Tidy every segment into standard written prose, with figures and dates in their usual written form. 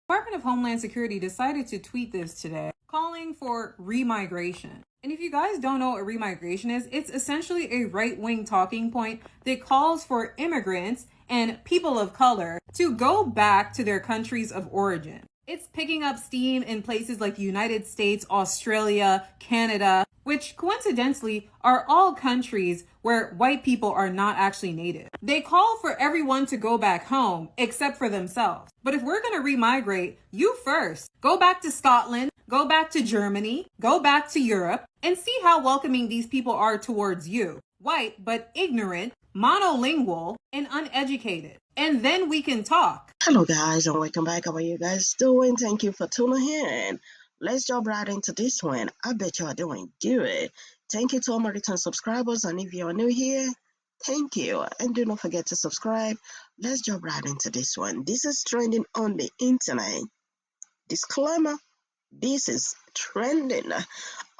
Department of Homeland Security decided to tweet this today, calling for remigration. And if you guys don't know what remigration is, it's essentially a right-wing talking point that calls for immigrants and people of color to go back to their countries of origin. It's picking up steam in places like the United States, Australia, Canada, which coincidentally are all countries where white people are not actually native. They call for everyone to go back home except for themselves. But if we're going to remigrate, you first. Go back to Scotland, go back to Germany, go back to Europe, and see how welcoming these people are towards you. White, but ignorant, monolingual, and uneducated. And then we can talk. Hello guys and welcome back. How are you guys doing? Thank you for tuning in. Let's jump right into this one. I bet you are doing good. Thank you to all my return subscribers, and if you are new here, thank you. And do not forget to subscribe. Let's jump right into this one. This is trending on the internet. Disclaimer, this is trending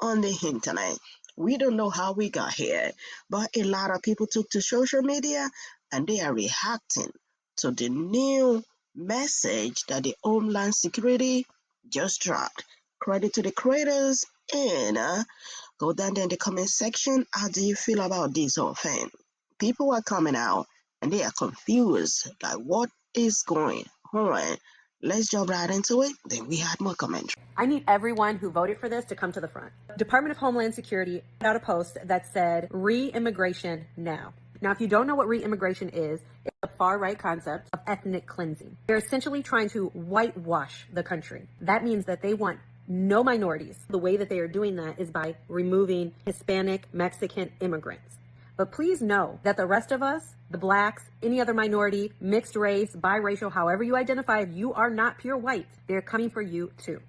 on the internet. We don't know how we got here, but a lot of people took to social media and they are reacting to the new message that the Homeland Security just dropped. Credit to the creators, and go down there in the comment section. How do you feel about this whole thing? People are coming out and they are confused, like what is going on? Let's jump right into it. Then we had more comments. I need everyone who voted for this to come to the front. Department of Homeland Security put out a post that said re-immigration now. Now, if you don't know what re-immigration is, it's a far-right concept of ethnic cleansing. They're essentially trying to whitewash the country. That means that they want no minorities. The way that they are doing that is by removing Hispanic, Mexican immigrants. But please know that the rest of us, the blacks, any other minority, mixed race, biracial, however you identify, if you are not pure white, they're coming for you too.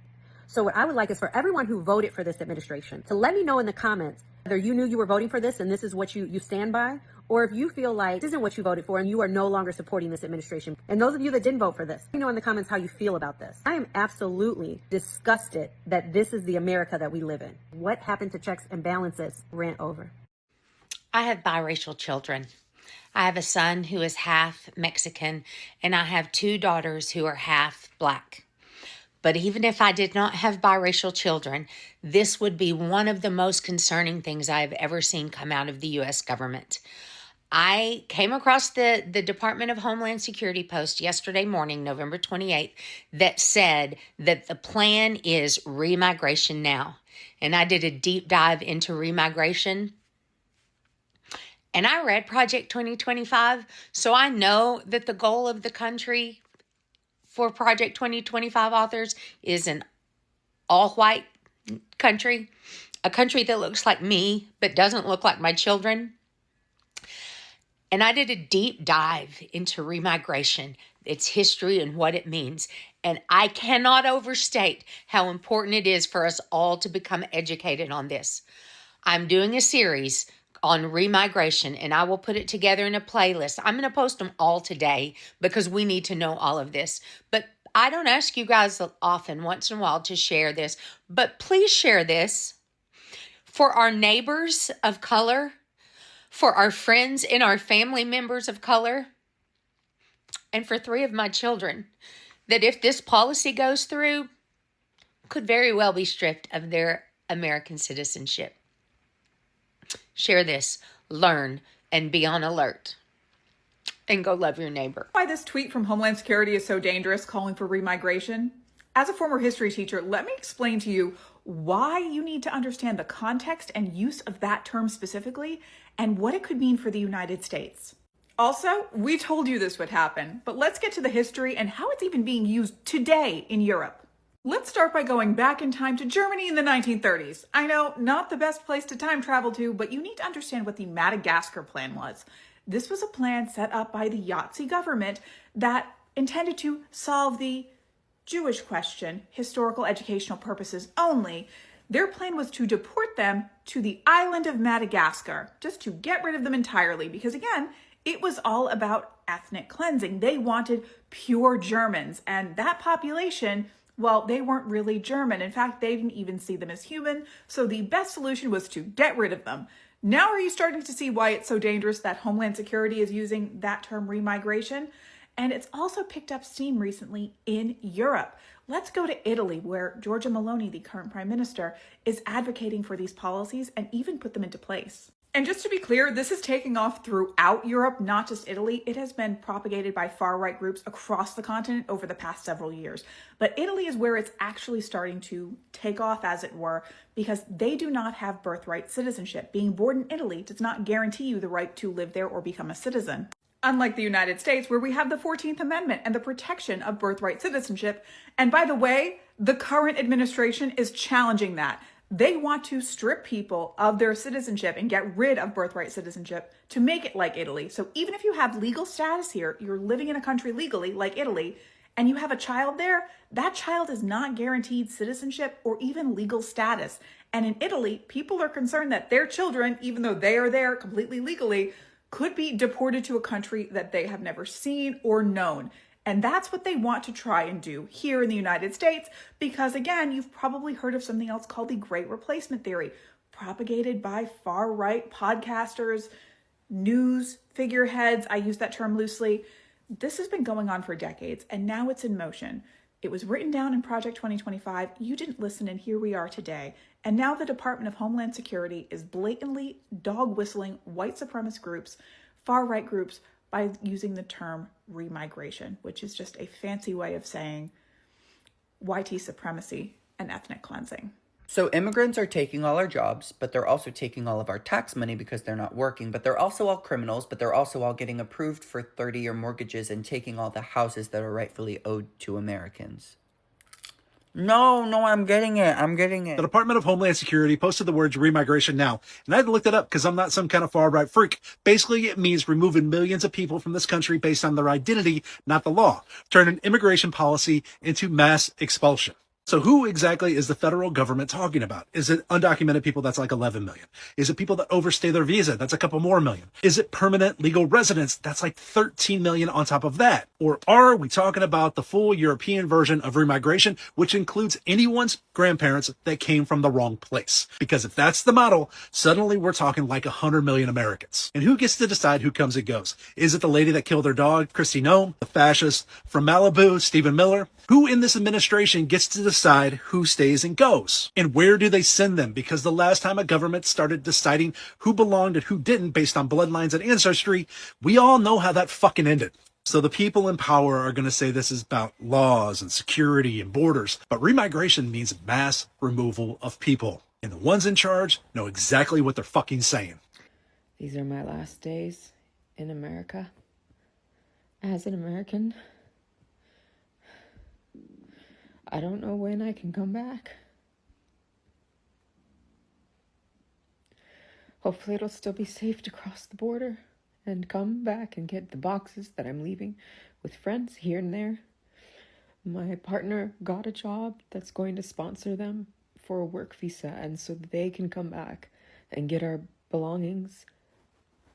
So what I would like is for everyone who voted for this administration to let me know in the comments whether you knew you were voting for this and this is what you stand by, or if you feel like this isn't what you voted for and you are no longer supporting this administration. And those of you that didn't vote for this, let me know in the comments how you feel about this. I am absolutely disgusted that this is the America that we live in. What happened to checks and balances? Rant over. I have biracial children. I have a son who is half Mexican, and I have two daughters who are half black. But even if I did not have biracial children, this would be one of the most concerning things I have ever seen come out of the U.S. government. I came across the Department of Homeland Security post yesterday morning, November 28th, that said that the plan is remigration now. And I did a deep dive into remigration. And I read Project 2025, so I know that the goal of the country for Project 2025 authors is an all-white country, a country that looks like me but doesn't look like my children. And I did a deep dive into remigration, its history and what it means. And I cannot overstate how important it is for us all to become educated on this. I'm doing a series on remigration, and I will put it together in a playlist. I'm going to post them all today because we need to know all of this. But I don't ask you guys often, once in a while, to share this. But please share this for our neighbors of color, for our friends and our family members of color, and for 3 of my children that if this policy goes through, could very well be stripped of their American citizenship. Share this, learn, and be on alert. And go love your neighbor. Why this tweet from Homeland Security is so dangerous, calling for remigration? As a former history teacher, let me explain to you why you need to understand the context and use of that term specifically and what it could mean for the United States. Also, we told you this would happen, but let's get to the history and how it's even being used today in Europe. Let's start by going back in time to Germany in the 1930s. I know, not the best place to time travel to, but you need to understand what the Madagascar Plan was. This was a plan set up by the Yahtzee government that intended to solve the Jewish question, historical educational purposes only. Their plan was to deport them to the island of Madagascar, just to get rid of them entirely, because again, it was all about ethnic cleansing. They wanted pure Germans, and that population, well, they weren't really German. In fact, they didn't even see them as human, so the best solution was to get rid of them. Now are you starting to see why it's so dangerous that Homeland Security is using that term remigration? And it's also picked up steam recently in Europe. Let's go to Italy, where Giorgia Meloni, the current prime minister, is advocating for these policies and even put them into place. And just to be clear, this is taking off throughout Europe, not just Italy. It has been propagated by far-right groups across the continent over the past several years. But Italy is where it's actually starting to take off, as it were, because they do not have birthright citizenship. Being born in Italy does not guarantee you the right to live there or become a citizen. Unlike the United States, where we have the 14th Amendment and the protection of birthright citizenship. And by the way, the current administration is challenging that. They want to strip people of their citizenship and get rid of birthright citizenship to make it like Italy. So even if you have legal status here, you're living in a country legally like Italy, and you have a child there, that child is not guaranteed citizenship or even legal status. And in Italy, people are concerned that their children, even though they are there completely legally, could be deported to a country that they have never seen or known. And that's what they want to try and do here in the United States, because again, you've probably heard of something else called the Great Replacement Theory, propagated by far-right podcasters, news figureheads. I use that term loosely. This has been going on for decades, and now it's in motion. It was written down in Project 2025. You didn't listen, and here we are today. And now the Department of Homeland Security is blatantly dog-whistling white supremacist groups, far-right groups, by using the term remigration, which is just a fancy way of saying YT supremacy and ethnic cleansing. So immigrants are taking all our jobs, but they're also taking all of our tax money because they're not working, but they're also all criminals, but they're also all getting approved for 30-year mortgages and taking all the houses that are rightfully owed to Americans. No, I'm getting it. The Department of Homeland Security posted the words remigration now, and I had to look that up because I'm not some kind of far-right freak. Basically, it means removing millions of people from this country based on their identity, not the law, turning immigration policy into mass expulsion. So who exactly is the federal government talking about? Is it undocumented people? That's like 11 million. Is it people that overstay their visa? That's a couple more million. Is it permanent legal residents? That's like 13 million on top of that. Or are we talking about the full European version of remigration, which includes anyone's grandparents that came from the wrong place? Because if that's the model, suddenly we're talking like 100 million Americans. And who gets to decide who comes and goes? Is it the lady that killed her dog, Kristi Noem, the fascist from Malibu, Stephen Miller? Who in this administration gets to decide who stays and goes? And where do they send them? Because the last time a government started deciding who belonged and who didn't based on bloodlines and ancestry, we all know how that fucking ended. So the people in power are going to say this is about laws and security and borders, but remigration means mass removal of people. And the ones in charge know exactly what they're fucking saying. These are my last days in America as an American. I don't know when I can come back. Hopefully it'll still be safe to cross the border and come back and get the boxes that I'm leaving with friends here and there. My partner got a job that's going to sponsor them for a work visa, and so they can come back and get our belongings.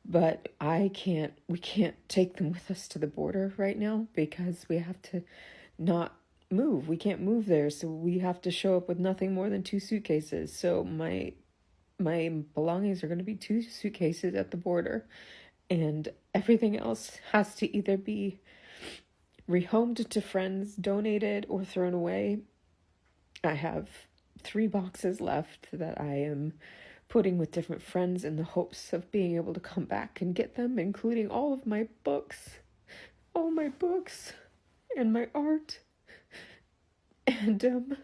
But we can't take them with us to the border right now because we have to not move. We can't move there, so we have to show up with nothing more than 2 suitcases. So my belongings are going to be 2 suitcases at the border, and everything else has to either be rehomed to friends, donated, or thrown away. I have 3 boxes left that I am putting with different friends in the hopes of being able to come back and get them, including all of my books, all my books, and my art. And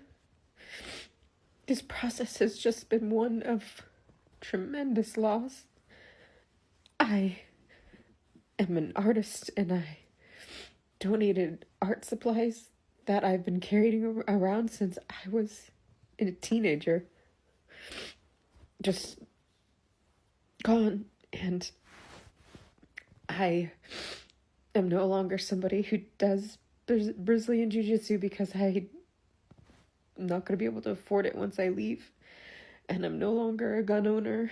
this process has just been one of tremendous loss. I am an artist, and I donated art supplies that I've been carrying around since I was a teenager. Just gone, and I am no longer somebody who does Brazilian Jiu-Jitsu because I'm not going to be able to afford it once I leave, and I'm no longer a gun owner,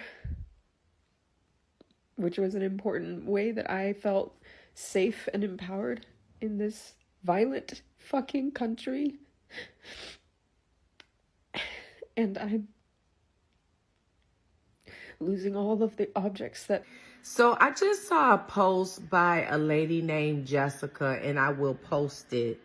which was an important way that I felt safe and empowered in this violent fucking country. And I'm losing all of the objects that So I just saw a post by a lady named Jessica, and I will post it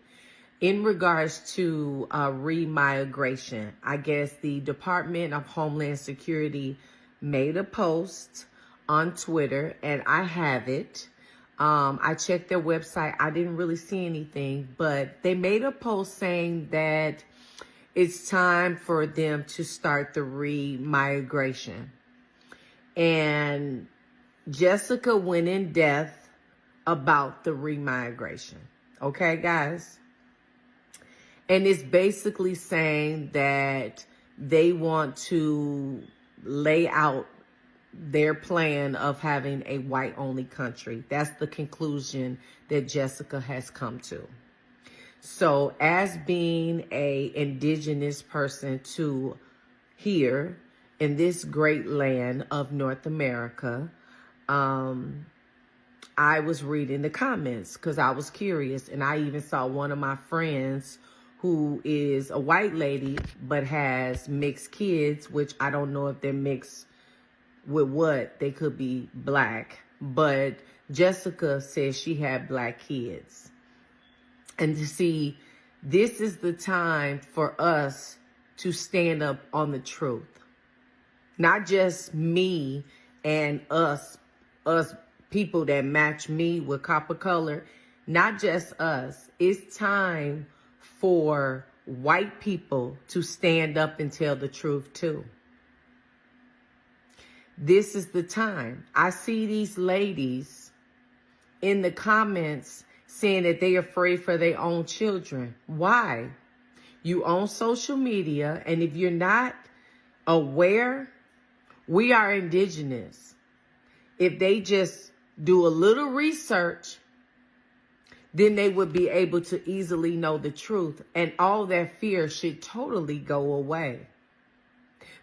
in regards to remigration. I guess the Department of Homeland Security made a post on Twitter, and I have it. I checked their website. I didn't really see anything, but they made a post saying that it's time for them to start the remigration. And Jessica went in depth about the remigration. Okay, guys? And it's basically saying that they want to lay out their plan of having a white-only country. That's the conclusion that Jessica has come to. So as being a indigenous person to here in this great land of North America, I was reading the comments because I was curious, and I even saw one of my friends who is a white lady but has mixed kids, which I don't know if they're mixed with what. They could be black, but Jessica says she had black kids. And to see, this is the time for us to stand up on the truth. Not just me and us people that match me with copper color, not just us. It's time for white people to stand up and tell the truth too. This is the time. I see these ladies in the comments saying that they're afraid for their own children. Why? You own social media, and if you're not aware, we are indigenous. If they just do a little research, then they would be able to easily know the truth, and all their fear should totally go away.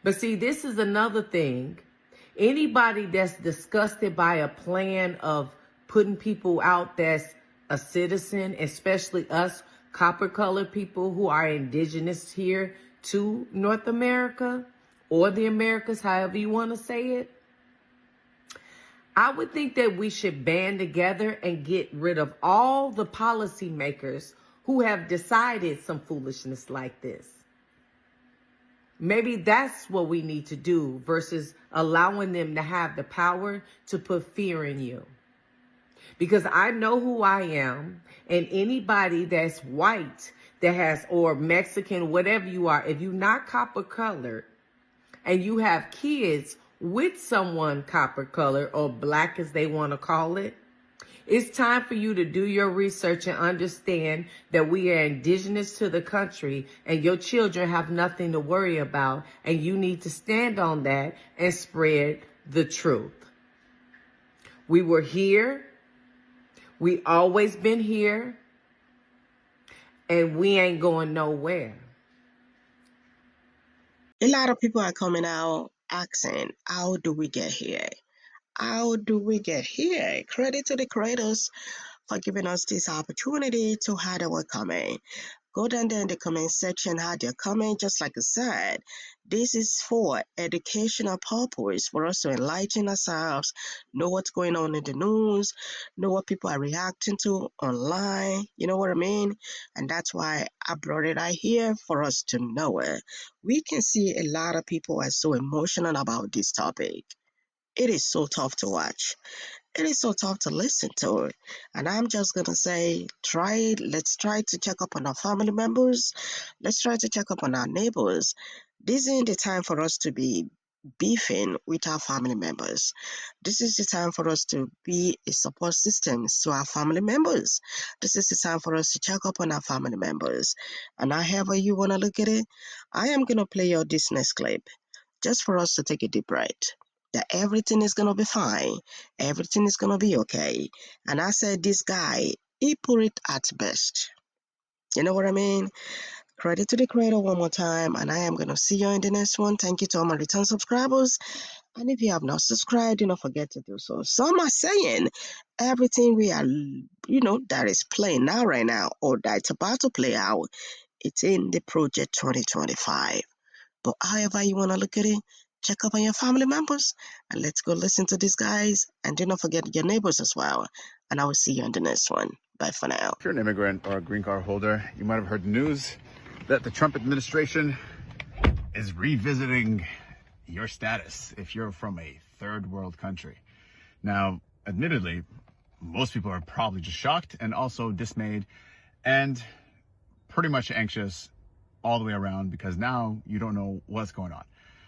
But see, this is another thing. Anybody that's disgusted by a plan of putting people out that's a citizen, especially us copper-colored people who are indigenous here to North America, or the Americas, however you want to say it, I would think that we should band together and get rid of all the policymakers who have decided some foolishness like this. Maybe that's what we need to do versus allowing them to have the power to put fear in you. Because I know who I am, and anybody that's white that has, or Mexican, whatever you are, if you're not copper colored and you have kids with someone copper colored or black as they want to call it, it's time for you to do your research and understand that we are indigenous to the country and your children have nothing to worry about, and you need to stand on that and spread the truth. We were here. We always been here, and we ain't going nowhere. A lot of people are coming out asking, how do we get here? How do we get here? Credit to the creators for giving us this opportunity to have our comment. Go down there in the comment section, add your comment. Just like I said, this is for educational purpose, for us to enlighten ourselves, know what's going on in the news, know what people are reacting to online, you know what I mean? And that's why I brought it out here, for us to know it. We can see a lot of people are so emotional about this topic. It is so tough to watch. It is so tough to listen to it. And I'm just going to say, let's try to check up on our family members. Let's try to check up on our neighbors. This isn't the time for us to be beefing with our family members. This is the time for us to be a support system to our family members. This is the time for us to check up on our family members. And however you want to look at it, I am going to play you this next clip just for us to take a deep breath. That everything is going to be fine. Everything is going to be okay. And I said, this guy, he put it at best. You know what I mean? Credit to the creator one more time. And I am going to see you in the next one. Thank you to all my return subscribers. And if you have not subscribed, do not forget to do so. Some are saying everything we are, that is playing now right now, or that's about to play out, it's in the project 2025. But however you want to look at it, check up on your family members, and let's go listen to these guys. And do not forget your neighbors as well. And I will see you on the next one. Bye for now. If you're an immigrant or a green card holder, you might have heard the news that the Trump administration is revisiting your status if you're from a third world country. Now, admittedly, most people are probably just shocked and also dismayed and pretty much anxious all the way around, because now you don't know what's going on.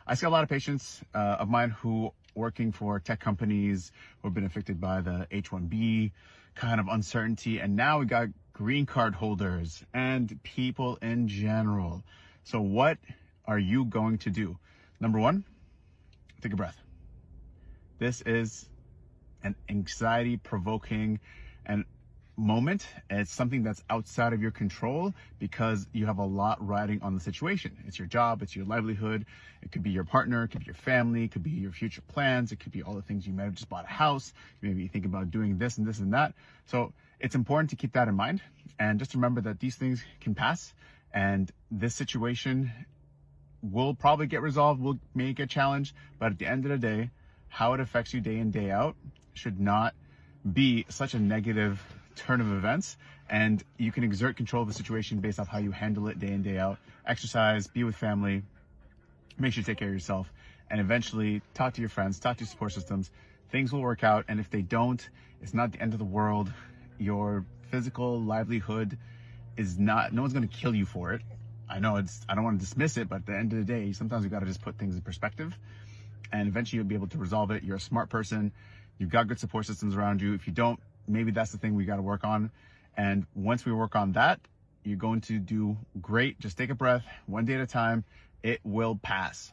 I see a lot of patients of mine who working for tech companies who have been affected by the H-1B kind of uncertainty, and now we got green card holders and people in general. So what are you going to do? Number one, take a breath. This is an anxiety provoking and moment. It's something that's outside of your control because you have a lot riding on the situation. It's your job, it's your livelihood. It could be your partner, it could be your family, it could be your future plans, it could be all the things. You might have just bought a house, you maybe think about doing this and this and that. So it's important to keep that in mind, and just remember that these things can pass, and this situation will probably get resolved, will may get challenged, but at the end of the day, how it affects you day in, day out should not be such a negative turn of events, and you can exert control of the situation based off how you handle it day in, day out. Exercise, be with family, make sure you take care of yourself, and eventually talk to your friends, talk to your support systems. Things will work out, and if they don't, it's not the end of the world. Your physical livelihood is not, no one's going to kill you for it. I know I don't want to dismiss it, but at the end of the day, sometimes you got to just put things in perspective, and eventually you'll be able to resolve it. You're a smart person. You've got good support systems around you. If you don't, maybe that's the thing we got to work on. And once we work on that, you're going to do great. Just take a breath, one day at a time. It will pass.